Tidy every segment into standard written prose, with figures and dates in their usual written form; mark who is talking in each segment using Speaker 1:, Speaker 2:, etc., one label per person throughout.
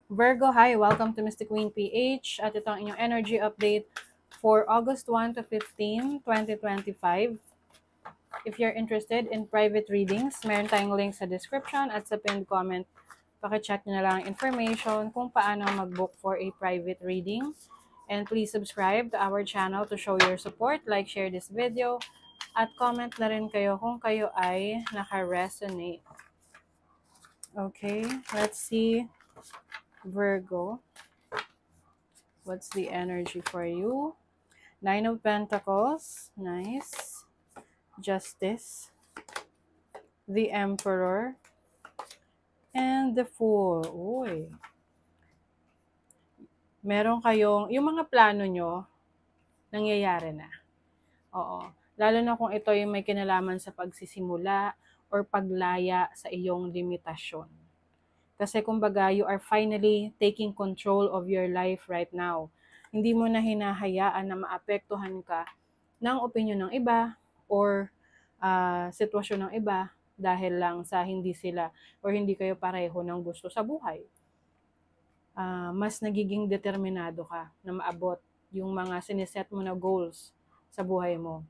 Speaker 1: Virgo, hi! Welcome to Mystic Queen PH at ito ang inyong energy update for August 1 to 15, 2025. If you're interested in private readings, meron tayong link sa description at sa pinned comment. Pakicheck nyo na lang ang information kung paano mag-book for a private reading. And please subscribe to our channel to show your support, like, share this video, at comment na rin kayo kung kayo ay naka-resonate. Okay, let's see, Virgo. What's the energy for you? Nine of Pentacles. Nice. Justice. The Emperor. And the Fool. Uy. Meron kayong, yung mga plano nyo, nangyayari na. Oo. Lalo na kung ito yung may kinalaman sa pagsisimula or paglaya sa iyong limitasyon. Kasi kumbaga, you are finally taking control of your life right now. Hindi mo na hinahayaan na maapektuhan ka ng opinion ng iba or sitwasyon ng iba dahil lang sa hindi sila or hindi kayo pareho ng gusto sa buhay. Mas nagiging determinado ka na maabot yung mga siniset mo na goals sa buhay mo.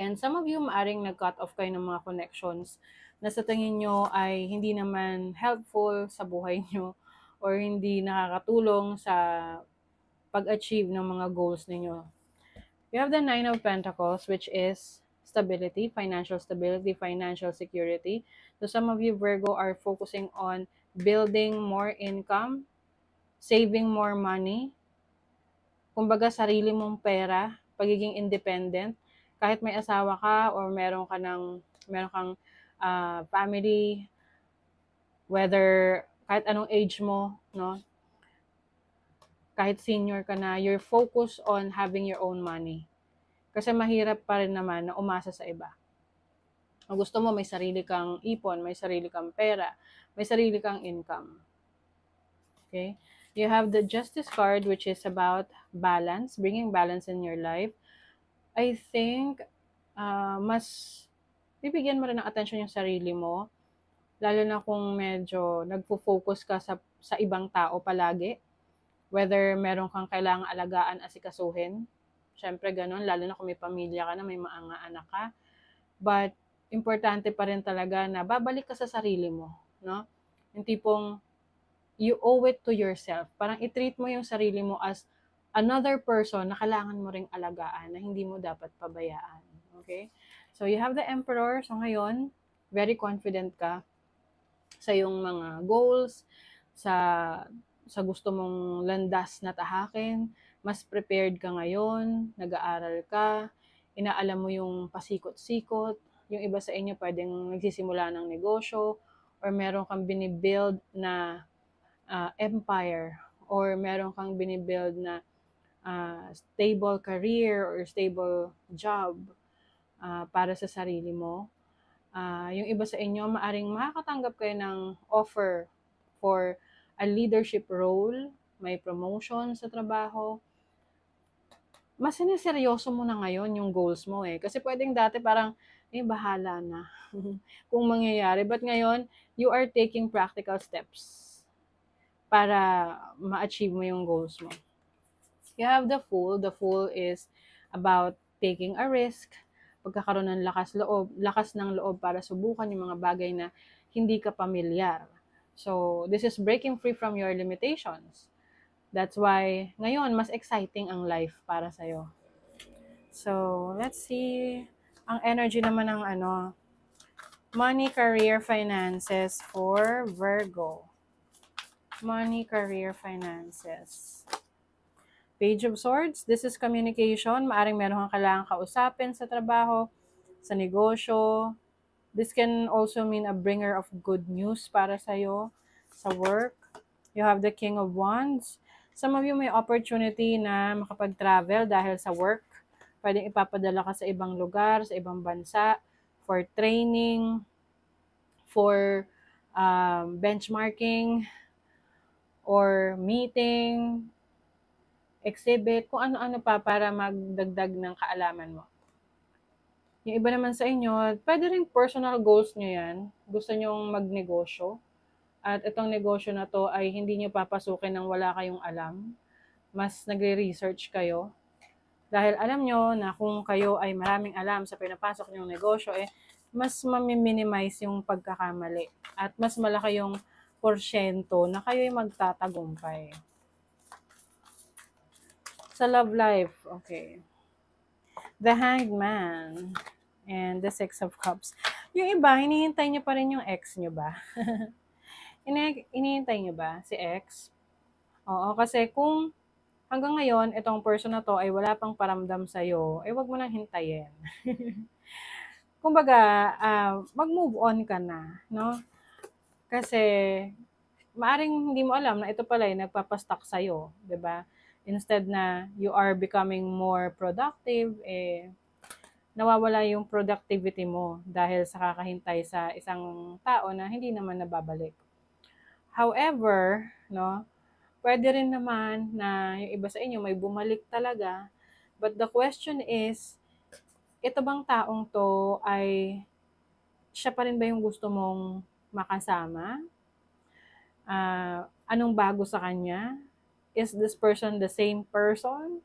Speaker 1: And some of you maaring nag-cut off kayo ng mga connections na sa tingin nyo ay hindi naman helpful sa buhay nyo or hindi nakakatulong sa pag-achieve ng mga goals ninyo. You have the Nine of Pentacles, which is stability, financial security. So some of you, Virgo, are focusing on building more income, saving more money, kumbaga sarili mong pera, pagiging independent, kahit may asawa ka or meron kang family, whether kahit anong age mo, no? Kahit senior ka na, you're focused on having your own money. Kasi mahirap pa rin naman na umasa sa iba. Ang gusto mo, may sarili kang ipon, may sarili kang pera, may sarili kang income. Okay? You have the Justice card, which is about balance, bringing balance in your life. I think, mas bibigyan mo rin ng attention yung sarili mo, lalo na kung medyo nagfo-focus ka sa ibang tao palagi. Whether meron kang kailangang alagaan, asikasuhin. Siyempre, ganun, lalo na kung may pamilya ka na, may mga anak ka. But, importante pa rin talaga na babalik ka sa sarili mo, no? Yung tipong, you owe it to yourself. Parang i-treat mo yung sarili mo as another person na kailangan mo ring alagaan, na hindi mo dapat pabayaan. Okay? So, you have the Emperor. So, ngayon, very confident ka sa iyong mga goals, sa gusto mong landas na tahakin, mas prepared ka ngayon, nag-aaral ka, inaalam mo yung pasikot-sikot, yung iba sa inyo pwedeng nagsisimula ng negosyo, or meron kang binibuild na empire, or meron kang binibuild na stable career or stable job para sa sarili mo. Yung iba sa inyo, maaring makakatanggap kayo ng offer for a leadership role, may promotion sa trabaho. Mas sineseryoso mo na ngayon yung goals mo eh. Kasi pwedeng dati parang, bahala na kung mangyayari. But ngayon, you are taking practical steps para ma-achieve mo yung goals mo. You have the Fool. The Fool is about taking a risk, pagkakaroon ng lakas ng loob para subukan yung mga bagay na hindi ka pamilyar. So, this is breaking free from your limitations. That's why, ngayon, mas exciting ang life para sa'yo. So, let's see. Ang energy naman ng money, career, finances for Virgo. Money, career, finances. Page of Swords, this is communication. Maaring meron kang kailangang kausapin sa trabaho, sa negosyo. This can also mean a bringer of good news para sa'yo sa work. You have the King of Wands. Some of you may opportunity na makapag-travel dahil sa work. Pwedeng ipapadala ka sa ibang lugar, sa ibang bansa, for training, for benchmarking, or meeting, exhibit, kung ano-ano pa para magdagdag ng kaalaman mo. Yung iba naman sa inyo, pwede rin personal goals nyo yan. Gusto nyong magnegosyo. At itong negosyo na to ay hindi nyo papasukin nang wala kayong alam. Mas nagre-research kayo. Dahil alam nyo na kung kayo ay maraming alam sa pinapasok nyong negosyo, mas mami-minimize yung pagkakamali. At mas malaki yung porsyento na kayo ay magtatagumpay. Sa love life, okay. The Hanged Man and the Six of Cups. Yung iba, hinihintay nyo pa rin yung ex nyo ba? Hinihintay nyo ba si ex? Oo, kasi kung hanggang ngayon, itong person na to ay wala pang paramdam sa'yo, wag mo nang hintayin. Kumbaga, mag-move on ka na, no? Kasi, maaring hindi mo alam na ito pala ay nagpapastock sa'yo, di ba? Instead na you are becoming more productive, nawawala yung productivity mo dahil sa kakahintay sa isang tao na hindi naman nababalik. However, no, pwede rin naman na yung iba sa inyo may bumalik talaga. But the question is, ito bang taong to ay siya pa rin ba yung gusto mong makasama? Anong bago sa kanya? Is this person the same person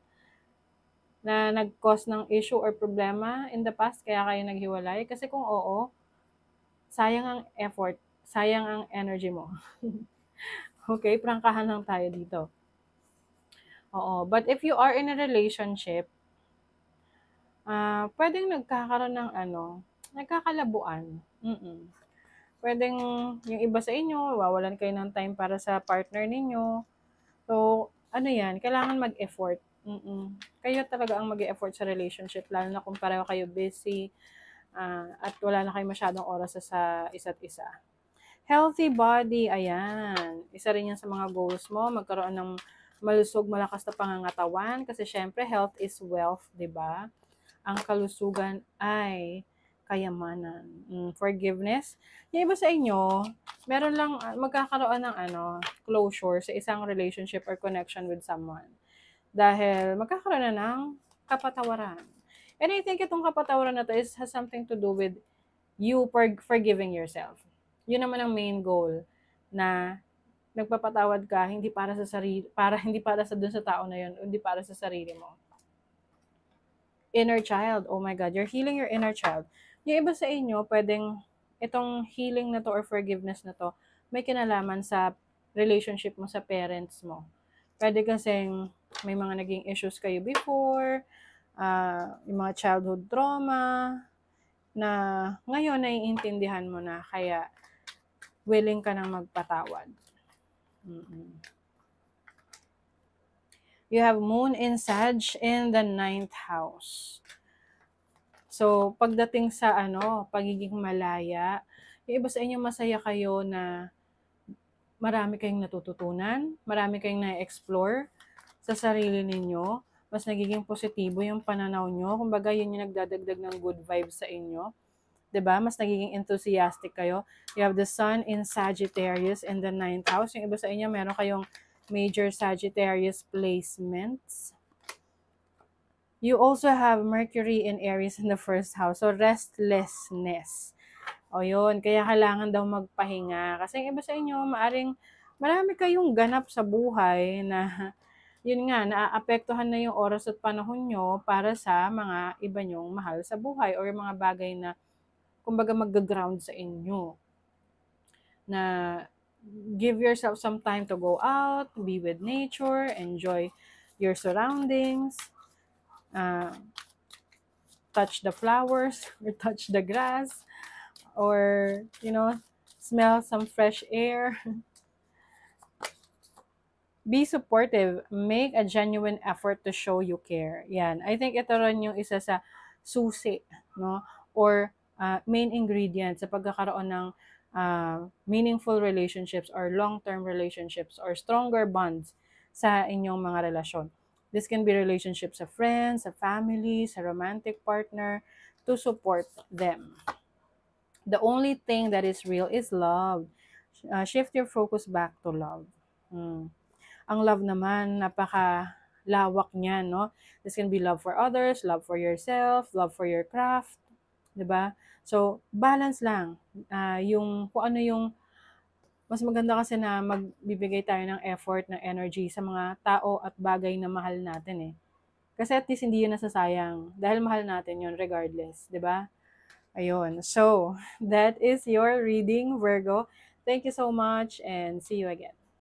Speaker 1: na nag-cause ng issue or problema in the past kaya kayo naghiwalay? Kasi kung oo, sayang ang effort, sayang ang energy mo. Okay, prangkahan lang tayo dito. Oo, but if you are in a relationship, pwedeng nagkakaroon ng nagkakalabuan. Pwedeng yung iba sa inyo, wawalan kayo ng time para sa partner ninyo. So, kailangan mag-effort. Kayo talaga ang mag-effort sa relationship, lalo na kung pareho kayo busy, at wala na kayo masyadong oras sa isa't isa. Healthy body, ayan. Isa rin yan sa mga goals mo, magkaroon ng malusog, malakas na pangangatawan. Kasi syempre, health is wealth, di ba? Ang kalusugan ay kayamanan. Forgiveness. Yung iba sa inyo, meron lang, magkakaroon ng closure sa isang relationship or connection with someone. Dahil magkakaroon na ng kapatawaran. And I think itong kapatawaran na to has something to do with you forgiving yourself. Yun naman ang main goal, na nagpapatawad ka hindi para sa sarili, hindi para sa dun sa tao na yun, hindi para sa sarili mo. Inner child, oh my God, you're healing your inner child. Yung iba sa inyo, pwedeng itong healing na to or forgiveness na to, may kinalaman sa relationship mo sa parents mo. Pwede kasing may mga naging issues kayo before, yung mga childhood trauma, na ngayon naiintindihan mo na, kaya willing ka nang magpatawad. You have Moon in Sag in the 9th house. So, pagdating sa pagiging malaya, yung iba sa inyo masaya kayo na marami kayong natututunan, marami kayong na-explore sa sarili ninyo, mas nagiging positibo yung pananaw nyo. Kumbaga, yun yung nagdadagdag ng good vibes sa inyo. 'Di ba? Mas nagiging enthusiastic kayo. You have the Sun in Sagittarius in the 9th house. Yung iba sa inyo, meron kayong major Sagittarius placements. You also have Mercury in Aries in the 1st house. So, restlessness. O yun, kaya kailangan daw magpahinga. Kasi yung iba sa inyo, marami kayong ganap sa buhay na, yun nga, naaapektuhan na yung oras at panahon nyo para sa mga iba nyong mahal sa buhay or yung mga bagay na, kumbaga, mag-ground sa inyo. Na give yourself some time to go out, be with nature, enjoy your surroundings, touch the flowers, or touch the grass, or, smell some fresh air. Be supportive. Make a genuine effort to show you care. Yan. I think ito rin yung isa sa susi, no? Or main ingredient sa pagkakaroon ng meaningful relationships or long-term relationships or stronger bonds sa inyong mga relasyon. This can be relationships sa friends, sa family, sa romantic partner, to support them. The only thing that is real is love. Shift your focus back to love. Ang love naman, napakalawak niyan, no? This can be love for others, love for yourself, love for your craft, 'di ba? So, balance lang. Yung kung ano yung Mas maganda kasi na magbibigay tayo ng effort, ng energy sa mga tao at bagay na mahal natin eh. Kasi at least hindi yun nasasayang. Dahil mahal natin yun regardless, di ba? Ayun. So, that is your reading, Virgo. Thank you so much and see you again.